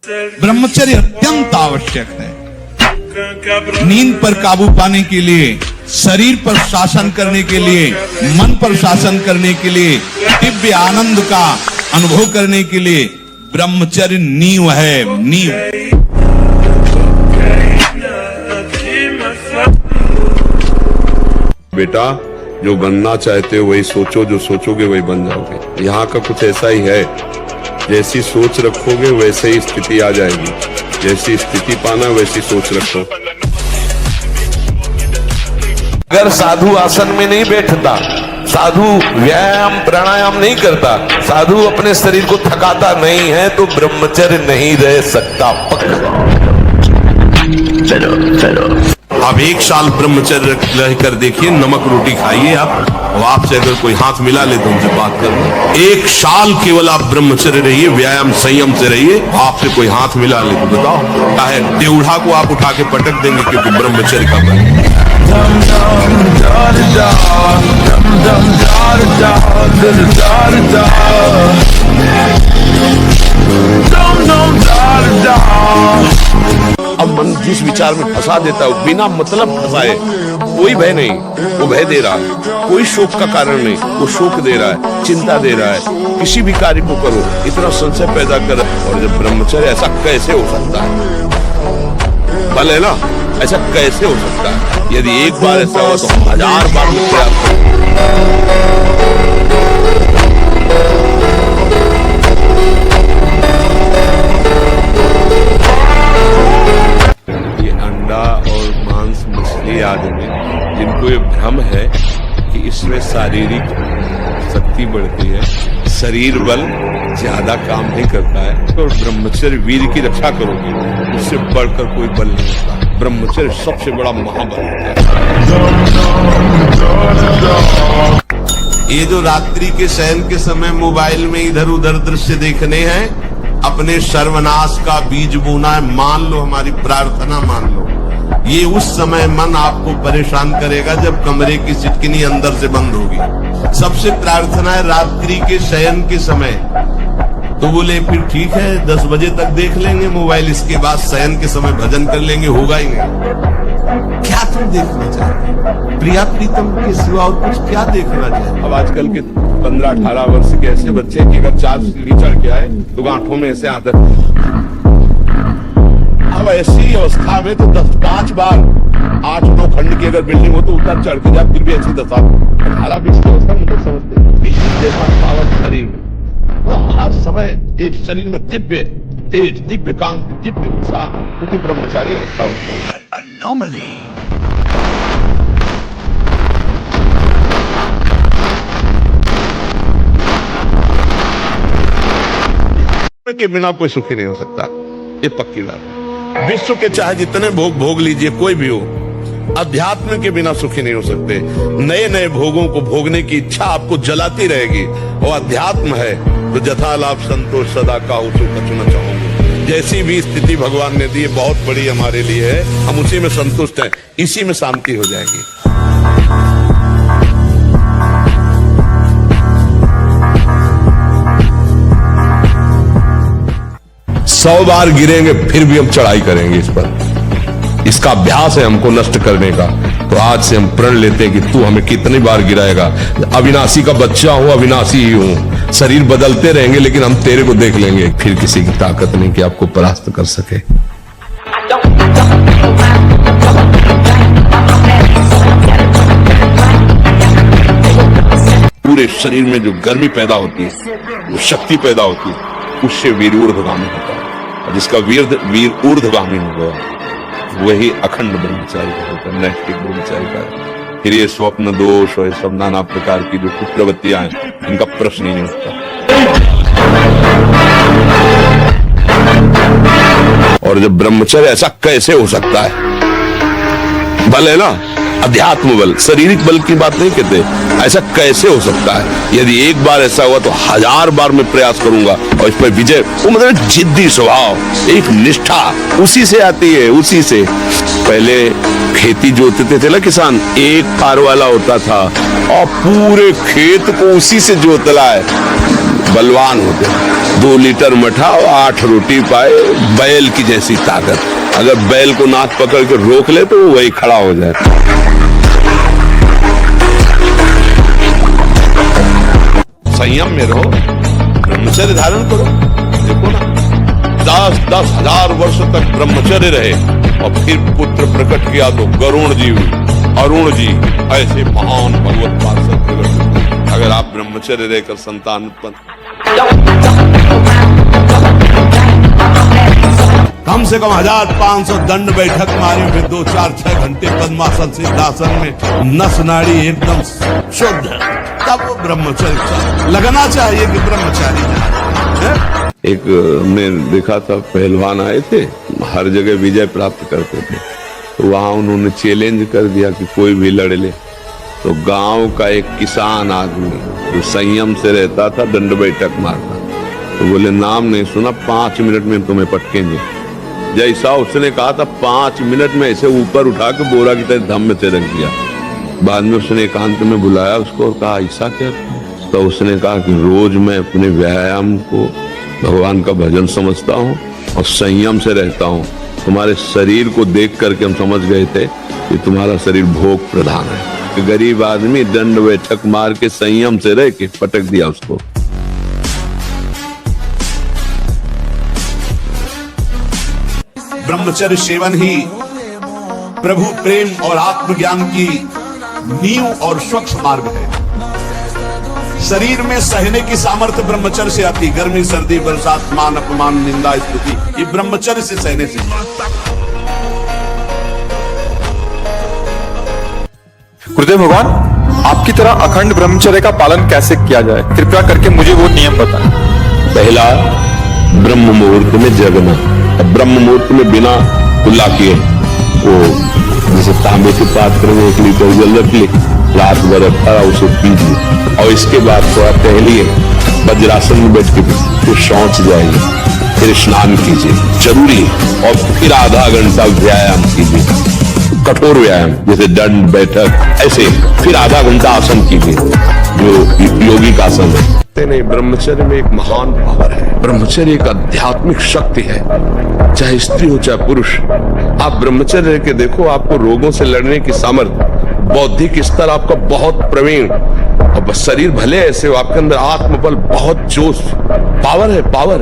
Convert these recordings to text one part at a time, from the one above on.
ब्रह्मचर्य अत्यंत आवश्यक है। नींद पर काबू पाने के लिए, शरीर पर शासन करने के लिए, मन पर शासन करने के लिए, दिव्य आनंद का अनुभव करने के लिए ब्रह्मचर्य नींव है, नींव। बेटा, जो बनना चाहते हो वही सोचो, जो सोचोगे वही बन जाओगे। यहाँ का कुछ ऐसा ही है, जैसी सोच रखोगे वैसे ही स्थिति आ जाएगी। जैसी स्थिति पाना वैसी सोच रखो। अगर साधु आसन में नहीं बैठता, साधु व्यायाम प्राणायाम नहीं करता, साधु अपने शरीर को थकाता नहीं है तो ब्रह्मचर्य नहीं रह सकता। पक्का। आप 1 साल ब्रह्मचर्य रहकर देखिए, नमक रोटी खाइए आप, और आपसे अगर कोई हाथ मिला ले तो उनसे बात करो। 1 साल केवल आप ब्रह्मचर्य रहिए, व्यायाम संयम से रहिए, आपसे कोई हाथ मिला ले तो बताओ, चाहे टेढ़ा को आप उठा के पटक देंगे, क्योंकि ब्रह्मचर्य का बल। अब मन जिस विचार में फंसा देता है, बिना मतलब फंसाए, कोई भय नहीं, वो भय दे रहा है। कोई शोक का कारण नहीं, वो शोक दे रहा है, चिंता दे रहा है। किसी भी कार्य को करो, इतना संशय पैदा कर। और जब ब्रह्मचर्य, ऐसा कैसे हो सकता है? बल है ना, ऐसा कैसे हो सकता है? यदि एक बार ऐसा हुआ तो 1000 बार में प्रयास करो। आदमी जिनको ये भ्रम है कि इसमें शारीरिक शक्ति बढ़ती है, शरीर बल ज्यादा काम नहीं करता है, तो ब्रह्मचर्य वीर की रक्षा करोगे, उससे बढ़कर कोई बल नहीं होता। ब्रह्मचर्य सबसे बड़ा महाबल होता है। ये जो रात्रि के शयन के समय मोबाइल में इधर उधर दृश्य देखने हैं, अपने सर्वनाश का बीज बोना है। मान लो, हमारी प्रार्थना मान लो, ये उस समय मन आपको परेशान करेगा जब कमरे की सिटकिनी अंदर से बंद होगी। सबसे प्रार्थना है रात्रि के शयन के समय। तो बोले फिर ठीक है, 10 बजे तक देख लेंगे मोबाइल, इसके बाद शयन के समय भजन कर लेंगे, होगा ही नहीं। क्या तुम देखना चाहते? प्रिया प्रीतम के सिवा और कुछ क्या देखना चाहते? अब आजकल के 15-18 वर्ष के ऐसे बच्चे की अगर 4 सीढ़ी चढ़ के आए तो गांठों में ऐसे आदत। अब ऐसी अवस्था में तो 10-5 बार 8-9 खंड की अगर बिल्डिंग हो तो उतर चढ़ के जाए, फिर भी ऐसी दशा। 18-20 की अवस्था में तो समझते पावन शरीर, हर समय एक शरीर में दिव्य तेज, दिव्य कांति, दिव्य उत्साह, क्योंकि ब्रह्मचारी रखा होता है। के बिना कोई सुखी नहीं हो सकता, ये पक्की बात है। विश्व के चाहे जितने भोग भोग लीजिए, कोई भी हो, अध्यात्म के बिना सुखी नहीं हो सकते। नए नए भोगों को भोगने की इच्छा आपको जलाती रहेगी, और अध्यात्म है तो जथा लाभ संतोष सदा का कछुना चाहोगे। जैसी भी स्थिति भगवान ने दी बहुत बड़ी हमारे लिए है, हम उसी में संतुष्ट हैं, इसी में शांति हो जाएगी। 100 बार गिरेंगे फिर भी हम चढ़ाई करेंगे इस पर। इसका अभ्यास है हमको नष्ट करने का। तो आज से हम प्रण लेते हैं कि तू हमें कितनी बार गिराएगा। अविनाशी का बच्चा हूं, अविनाशी ही हूं। शरीर बदलते रहेंगे लेकिन हम तेरे को देख लेंगे। फिर किसी की ताकत नहीं कि आपको परास्त कर सके। पूरे शरीर में जो गर्मी पैदा होती है, वो शक्ति पैदा होती है, उससे वीर ऊर्ध्वगामी होता है। जिसका वीर ऊर्ध्वगामी हो गया, वही अखंड ब्रह्मचारी का होता है, नैष्ठिक ब्रह्मचारी का। फिर ये स्वप्न दोष और सब नाना प्रकार की जो कुछ प्रवृत्तियां हैं, इनका प्रश्न ही नहीं उठता। और जब ब्रह्मचर्य, ऐसा कैसे हो सकता है? बल है ना, अध्यात्म बल, शारीरिक बल की बात नहीं कहते। ऐसा कैसे हो सकता है? यदि एक बार ऐसा हुआ तो 1000 बार मैं प्रयास करूंगा और इस पर विजय। वो मतलब जिद्दी स्वभाव, एक निष्ठा उसी से आती है, उसी से। पहले खेती जोतते थे ना किसान, एक फार वाला होता था और पूरे खेत को उसी से जोतला है, बलवान होते हैं। 2 लीटर मठा और 8 रोटी पाए, बैल की जैसी ताकत। अगर बैल को नाक पकड़ के रोक ले तो वो वही खड़ा हो जाए। संयम में रहो, ब्रह्मचर्य धारण करो। देखो ना, 10-10 हजार वर्ष तक ब्रह्मचर्य रहे और फिर पुत्र प्रकट किया तो गरुण जी, अरुण जी ऐसे महान भगवत पार्षद प्रकट। अगर आप ब्रह्मचर्य रहकर संतान उत्पन्न, कम से कम 1500 दंड बैठक मारे, फिर 2-4-6 घंटे पद्मासन सिद्धासन में नस नाड़ी एकदम शुद्ध, तब वो ब्रह्मचर्य लगना चाहिए कि ब्रह्मचारी है। एक मैं देखा था, पहलवान आए थे, हर जगह विजय प्राप्त करते थे, तो वहां उन्होंने चैलेंज कर दिया कि कोई भी लड़ ले। तो गांव का एक किसान आदमी जो संयम से रहता था, दंड बैठक मारता, तो बोले नाम नहीं सुना, 5 मिनट में तुम्हें पटकेंगे। जैसा उसने कहा था, 5 मिनट में ऐसे ऊपर उठा के बोरा की तरह धम में से रख दिया। बाद में उसने एकांत में बुलाया उसको और कहा ऐसा क्या? तो उसने कहा कि रोज मैं अपने व्यायाम को भगवान का भजन समझता हूँ और संयम से रहता हूँ। तुम्हारे शरीर को देख करके हम समझ गए थे कि तुम्हारा शरीर भोग प्रधान है। गरीब आदमी दंड बैठक मार के संयम से रह के पटक दिया उसको। ब्रह्मचर्य सेवन ही प्रभु प्रेम और आत्मज्ञान की नींव और स्वच्छ मार्ग है। शरीर में सहने की सामर्थ्य ब्रह्मचर्य से आती। गर्मी, सर्दी, बरसात, मान अपमान, निंदा, स्तुति, ये ब्रह्मचर्य से सहने से। गुरुदेव भगवान, आपकी तरह अखंड ब्रह्मचर्य का पालन कैसे किया जाए, कृपया करके मुझे वो नियम बताएं। पहला, ब्रह्म मुहूर्त में जगना। अब ब्रह्म मुहूर्त में बिना कुल्ला किए वो जैसे तांबे के पात्र में 1 लीटर जल रख ले, रात भर रखा उसे पीजिए और इसके बाद थोड़ा टहलिए, वज्रासन में बैठ के फिर शौच जाइए, फिर स्नान कीजिए जरूरी, और फिर आधा घंटा व्यायाम कीजिए, कठोर व्यायाम जैसे दंड बैठक, ऐसे फिर आधा घंटा आसन कीजिए जो योगी का आसन है। नहीं, ब्रह्मचर्य में एक महान पावर है। ब्रह्मचर्य एक आध्यात्मिक शक्ति है, चाहे स्त्री हो चाहे पुरुष। आप ब्रह्मचर्य के देखो, आपको रोगों से लड़ने की सामर्थ्य, बौद्धिक स्तर आपका बहुत प्रवीण, और शरीर भले ऐसे हो, आपके अंदर आत्मबल, बहुत जोश, पावर है, पावर।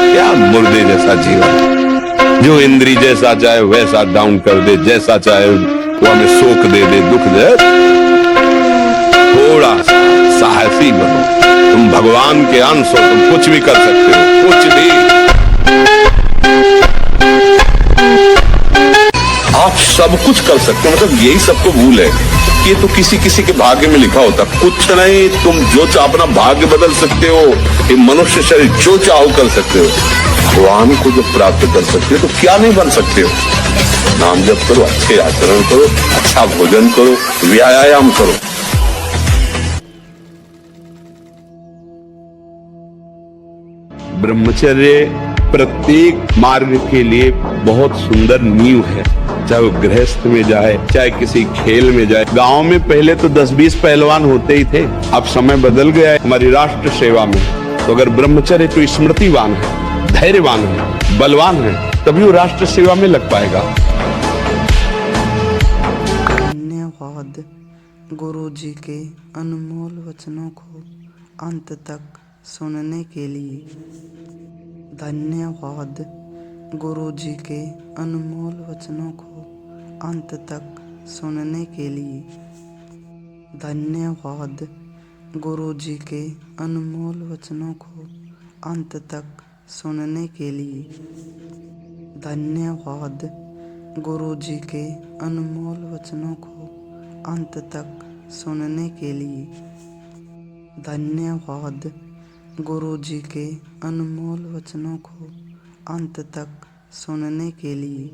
क्या मुर्दे जैसा जीवन, जो इंद्री जैसा चाहे वैसा डाउन कर दे, जैसा चाहे वो हमें शोक दे दे, दुख दे। थोड़ा सा साहसी बनो, तुम भगवान के अंश हो, तुम कुछ भी कर सकते हो, कुछ भी। आप सब कुछ कर सकते हो, मतलब यही सबको भूल है, ये तो किसी किसी के भाग्य में लिखा होता। कुछ नहीं, तुम जो चाहो अपना भाग्य बदल सकते हो, ये मनुष्य शरीर जो चाहो कर सकते हो। भगवान को जो प्राप्त कर सकते हो तो क्या नहीं बन सकते हो। नाम जप करो, अच्छे आचरण करो, अच्छा भोजन करो, व्यायाम करो। ब्रह्मचर्य प्रत्येक मार्ग के लिए बहुत सुंदर नींव है, चाहे वो गृहस्थ में जाए, चाहे किसी खेल में जाए। गांव में पहले तो 10-20 पहलवान होते ही थे, अब समय बदल गया है हमारी राष्ट्र सेवा में। तो अगर ब्रह्मचर्य तो स्मृतिवान है, धैर्यवान है, बलवान है, तभी वो राष्ट्र सेवा में लग पाएगा। धन्यवाद गुरु जी के अनमोल वचनों को अंत तक सुनने के लिए। धन्यवाद गुरु जी के अनमोल वचनों को अंत तक सुनने के लिए। धन्यवाद गुरु जी के अनमोल वचनों को अंत तक सुनने के लिए। धन्यवाद गुरु जी के अनमोल वचनों को अंत तक सुनने के लिए। धन्यवाद गुरु जी के अनमोल वचनों को अंत तक सुनने के लिए।